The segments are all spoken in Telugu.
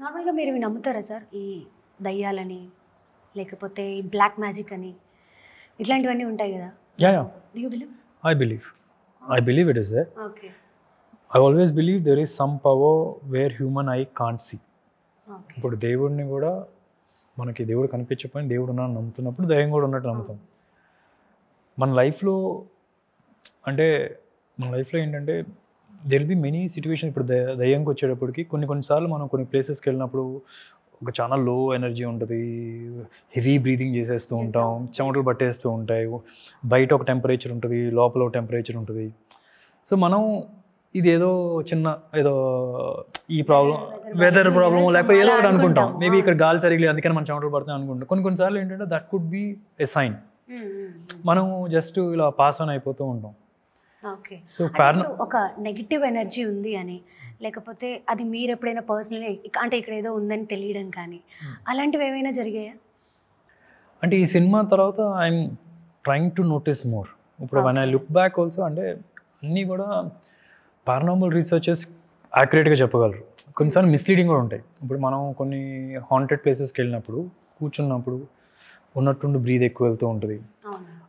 నార్మల్గా మీరు ఇవి నమ్ముతారా సార్, ఈ దయ్యాలని లేకపోతే ఈ బ్లాక్ మ్యాజిక్ అని ఇట్లాంటివన్నీ ఉంటాయి కదా? Do you believe? I believe it is there. Okay. I always believe there is some power where human eye can't see. Okay. ఇప్పుడు దేవుడిని కూడా మనకి దేవుడు కనిపించకపోయినా దేవుడు ఉన్నాను నమ్ముతున్నప్పుడు దయ్యం కూడా ఉన్నట్టు నమ్ముతాం. మన లైఫ్లో ఏంటంటే దెర్ బి మెనీ సిచ్యువేషన్. ఇప్పుడు దయ్యంకి వచ్చేటప్పటికి కొన్నిసార్లు మనం కొన్ని ప్లేసెస్కి వెళ్ళినప్పుడు ఒక చాలా లో ఎనర్జీ ఉంటుంది, హెవీ బ్రీతింగ్ చేసేస్తూ ఉంటాం, చెమటలు పట్టేస్తూ ఉంటాయి, బయట ఒక టెంపరేచర్ ఉంటుంది, లోపల ఒక టెంపరేచర్ ఉంటుంది. సో మనం ఇది ఏదో ఈ ప్రాబ్లం, వెదర్ ప్రాబ్లమ్ లేకపోతే ఏదో ఒకటి అనుకుంటాం. మేబీ ఇక్కడ గాలి సరిగ్గా అందుకని మనం చెమటలు పడతాం అనుకుంటాం. కొన్నిసార్లు ఏంటంటే that could be a sign. మనం జస్ట్ ఇలా పాస్ ఆన్ అయిపోతూ ఉంటాం. ఓకే. సో ఒక నెగిటివ్ ఎనర్జీ ఉంది అని, లేకపోతే అది మీరు ఎప్పుడైనా పర్సనల్గా అంటే ఇక్కడ ఏదో ఉందని తెలియడం కానీ అలాంటివి ఏమైనా జరిగాయా? అంటే ఈ సినిమా తర్వాత I'm trying to notice more. ఇప్పుడు when I look back also అంటే అన్నీ కూడా పారానార్మల్ రీసెర్చర్స్ యాక్యురేట్గా చెప్పగలరు. కొన్నిసార్లు మిస్లీడింగ్ కూడా ఉంటాయి. ఇప్పుడు మనం కొన్ని హాంటెడ్ ప్లేసెస్కి వెళ్ళినప్పుడు కూర్చున్నప్పుడు ఉన్నట్టుండి బ్రీద్ ఎక్కువ వెళ్తూ ఉంటుంది.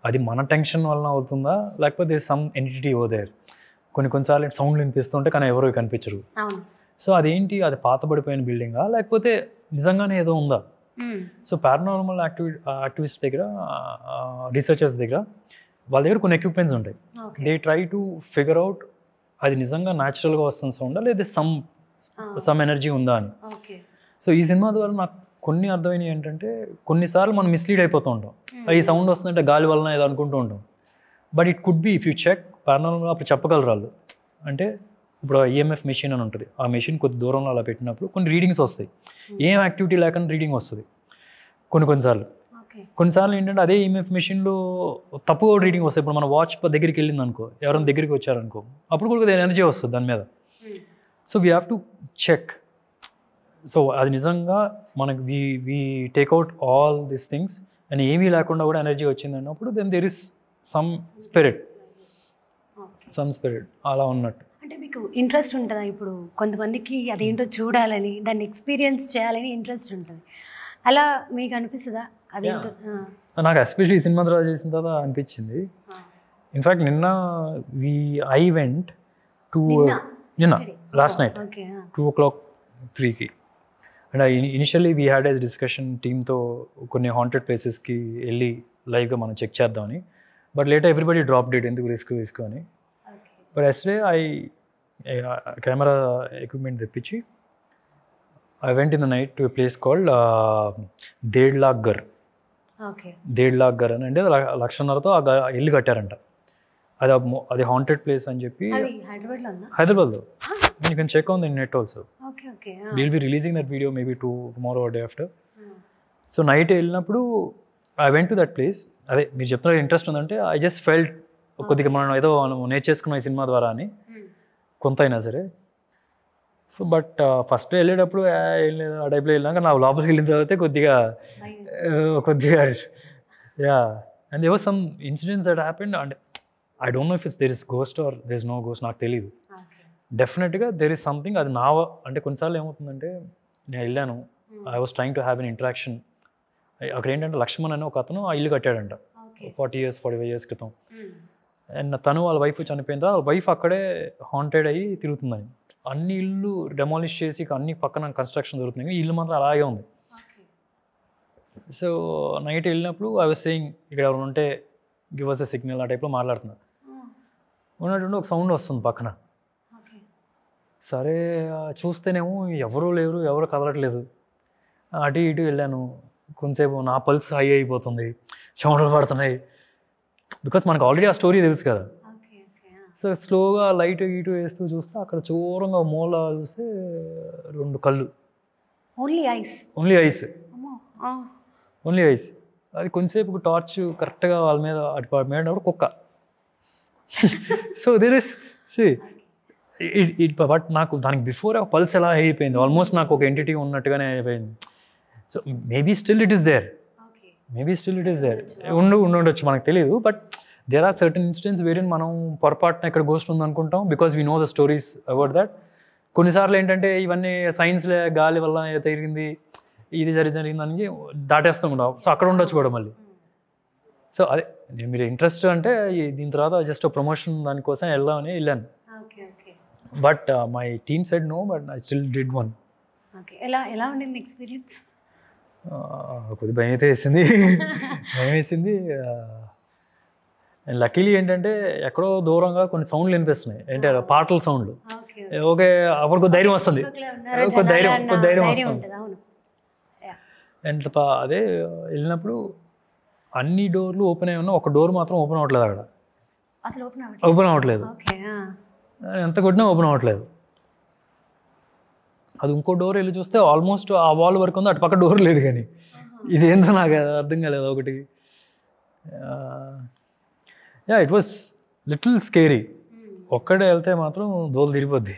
అది మన టెన్షన్ వలన అవుతుందా లేకపోతే సమ్ ఎంటిటీ ఓ దేర్. కొన్నిసార్లు సౌండ్లు వినిపిస్తుంటే కానీ ఎవరు కనిపించరు. సో అదేంటి, అది పాతబడిపోయిన బిల్డింగా లేకపోతే నిజంగానే ఏదో ఉందా? సో పారానార్మల్ యాక్టివిస్ట్ దగ్గర, రీసెర్చర్స్ దగ్గర వాళ్ళ దగ్గర కొన్ని ఎక్విప్మెంట్స్ ఉంటాయి. They try to figure out అది నిజంగా న్యాచురల్గా వస్తుంది సౌండా లేదా సమ్ ఎనర్జీ ఉందా అని. సో ఈ సినిమా ద్వారా నాకు కొన్ని అర్థమైనవి ఏంటంటే కొన్నిసార్లు మనం మిస్లీడ్ అయిపోతూ ఉంటాం. ఈ సౌండ్ వస్తుందంటే గాలి వలన ఏదో అనుకుంటూ ఉంటాం. But it could be if you check paranormal అప్పుడు చెప్పగలరు వాళ్ళు. అంటే ఇప్పుడు ఈఎంఎఫ్ మెషిన్ అని ఉంటుంది, ఆ మెషిన్ కొద్ది దూరంలో అలా పెట్టినప్పుడు కొన్ని రీడింగ్స్ వస్తాయి. ఏం యాక్టివిటీ లేకుండా రీడింగ్ వస్తుంది కొన్నిసార్లు ఏంటంటే అదే ఈఎంఎఫ్ మెషిన్లో తప్పుగా రీడింగ్ వస్తాయి. ఇప్పుడు మన వాచ్ దగ్గరికి వెళ్ళింది అనుకో, ఎవరైనా దగ్గరికి వచ్చారనుకో, అప్పుడు కూడా ఎనర్జీ వస్తుంది దాని మీద. So we have to check. So అది నిజంగా మనకి we take out all these things and ఏమీ లేకుండా కూడా ఎనర్జీ వచ్చింది అన్నప్పుడు then there is some spirit అలా ఉన్నట్టు. అంటే మీకు ఇంట్రెస్ట్ ఉంటుందా? ఇప్పుడు కొంతమందికి అదేంటో చూడాలని, దాన్ని ఎక్స్పీరియన్స్ చేయాలని ఇంట్రెస్ట్ ఉంటుంది. అలా మీకు అనిపిస్తుందా? అదేంటో నాకు ఎస్పెషల్లీ ఈ సినిమా ద్వారా చేసిన తర్వాత అనిపించింది. ఇన్ఫ్యాక్ట్ నిన్న I went to last night 2:00 3కి. And initially we had as discussion టీమ్తో కొన్ని హాంటెడ్ ప్లేసెస్కి వెళ్ళి లైవ్గా మనం చెక్ చేద్దామని. But later everybody dropped it, ఎందుకు రిస్క్ అని. బట్ ఎస్టర్డే కెమెరా ఎక్విప్మెంట్ తెప్పించి I went in the night to a place called దేడ్లాగర్ అని. అంటే 1,50,000తో ఆ ఇల్లు కట్టారంట. అది హాంటెడ్ ప్లేస్ అని చెప్పి హైదరాబాద్లో. You can check on the net also. Okay. We'll be releasing that video maybe tomorrow or day after. So night వెళ్ళినప్పుడు I went to that place. అదే మీరు చెప్తున్న ఇంట్రెస్ట్ ఉందంటే ఐ జస్ట్ ఫెల్ట్ కొద్దిగా మనం ఏదో నేర్చేసుకున్నాం ఈ సినిమా ద్వారా అని, కొంత అయినా సరే. సో బట్ ఫస్ట్ వెళ్ళేటప్పుడు ఏం లేదు ఆ టైప్లో వెళ్ళినాక నా లోపలికి వెళ్ళిన తర్వాత కొద్దిగా and there was some incidents that happened. అంటే I don't know if there is ghost or there is no ghost, నాకు తెలీదు. డెఫినెట్గా దెర్ ఇస్ సంథింగ్. అది అంటే కొన్నిసార్లు ఏమవుతుందంటే నేను వెళ్ళాను, I was trying to have an interaction. అక్కడ ఏంటంటే లక్ష్మణ్ అనే ఒక అతను ఆ ఇల్లు కట్టాడంట 45 years క్రితం. అండ్ తను వాళ్ళ వైఫ్ చనిపోయిన తర్వాత వాళ్ళ వైఫ్ అక్కడే హాంటెడ్ అయ్యి తిరుగుతుందని. అన్ని ఇల్లు డెమాలిష్ చేసి అన్ని పక్కన కన్స్ట్రక్షన్ జరుగుతుంది, ఈ ఇల్లు మాత్రం అలాగే ఉంది. సో నైట్ వెళ్ళినప్పుడు ఐ వాస్ సేయింగ్ ఇక్కడ ఎవరు ఉంటే గివ్ అస్ ఎ సిగ్నల్ ఆ టైప్లో మాట్లాడుతున్నా. ఉన్నటువంటి ఒక సౌండ్ వస్తుంది పక్కన. సరే చూస్తేనేమో ఎవరూ లేరు, ఎవరు కదలట్లేదు. అటు ఇటు వెళ్ళాను కొంతసేపు, నా పల్స్ హై అయిపోతుంది, చెమటలు పడుతున్నాయి. బికాస్ మనకు ఆల్రెడీ ఆ స్టోరీ తెలుసు కదా. సో స్లోగా లైట్ ఇటు వేస్తూ చూస్తే అక్కడ చూరంగా మూల చూస్తే 2 కళ్ళు, ఓన్లీ ఐస్. అది కొంతసేపు టార్చ్ కరెక్ట్గా వాళ్ళ మీద అటు కుక్క. సో దేర్ ఇస్ బట్ నాకు దానికి బిఫోర్ పల్స్ ఎలా అయిపోయింది, ఆల్మోస్ట్ నాకు ఒక ఎంటిటీ ఉన్నట్టుగానే అయిపోయింది. So maybe still it is there ఉండొచ్చు, మనకు తెలియదు. But there are certain incidents wherein మనం పొరపాటున ఇక్కడ గోస్ట్ ఉంది అనుకుంటాం, because we know the stories about that. కొన్నిసార్లు ఏంటంటే ఇవన్నీ సైన్స్లే గాలి వల్ల తిరిగింది, ఇది జరిగిందని దాటేస్తాం కూడా. సో అక్కడ ఉండొచ్చు కూడా మళ్ళీ. సో అదే మీరు ఇంట్రెస్ట్ అంటే దీని తర్వాత జస్ట్ ప్రమోషన్ దానికోసం వెళ్దామని వెళ్ళాను. But my team said no, but I still did one. ఎలా ఉండింది ఎక్స్పీరియన్స్? కొద్ది భయం అయితే వేసింది. లక్కీలీ ఏంటంటే ఎక్కడో దూరంగా కొన్ని సౌండ్లు వినిపిస్తున్నాయి, ఏంటంటే పాటల సౌండ్లు. ఓకే, అప్పుడు ధైర్యం వస్తుంది, ధైర్యం వస్తుంది. అండ్ అదే వెళ్ళినప్పుడు అన్ని డోర్లు ఓపెన్ అయి ఉన్నా, ఒక డోర్ మాత్రం ఓపెన్ అవ్వట్లేదు. అక్కడ ఓపెన్ అవ్వట్లేదు, ఎంత కొట్టినా ఓపెన్ అవ్వట్లేదు. అది ఇంకో డోర్ వెళ్ళి చూస్తే ఆల్మోస్ట్ ఆ వాల్ వరకు ఉంది, అటు పక్క డోర్ లేదు. కానీ ఇదేందో నాకు అర్థం కాలేదు ఒకటి. It was little scary. ఒక్కడే వెళ్తే మాత్రం దోలు తిరిగిపోద్ది.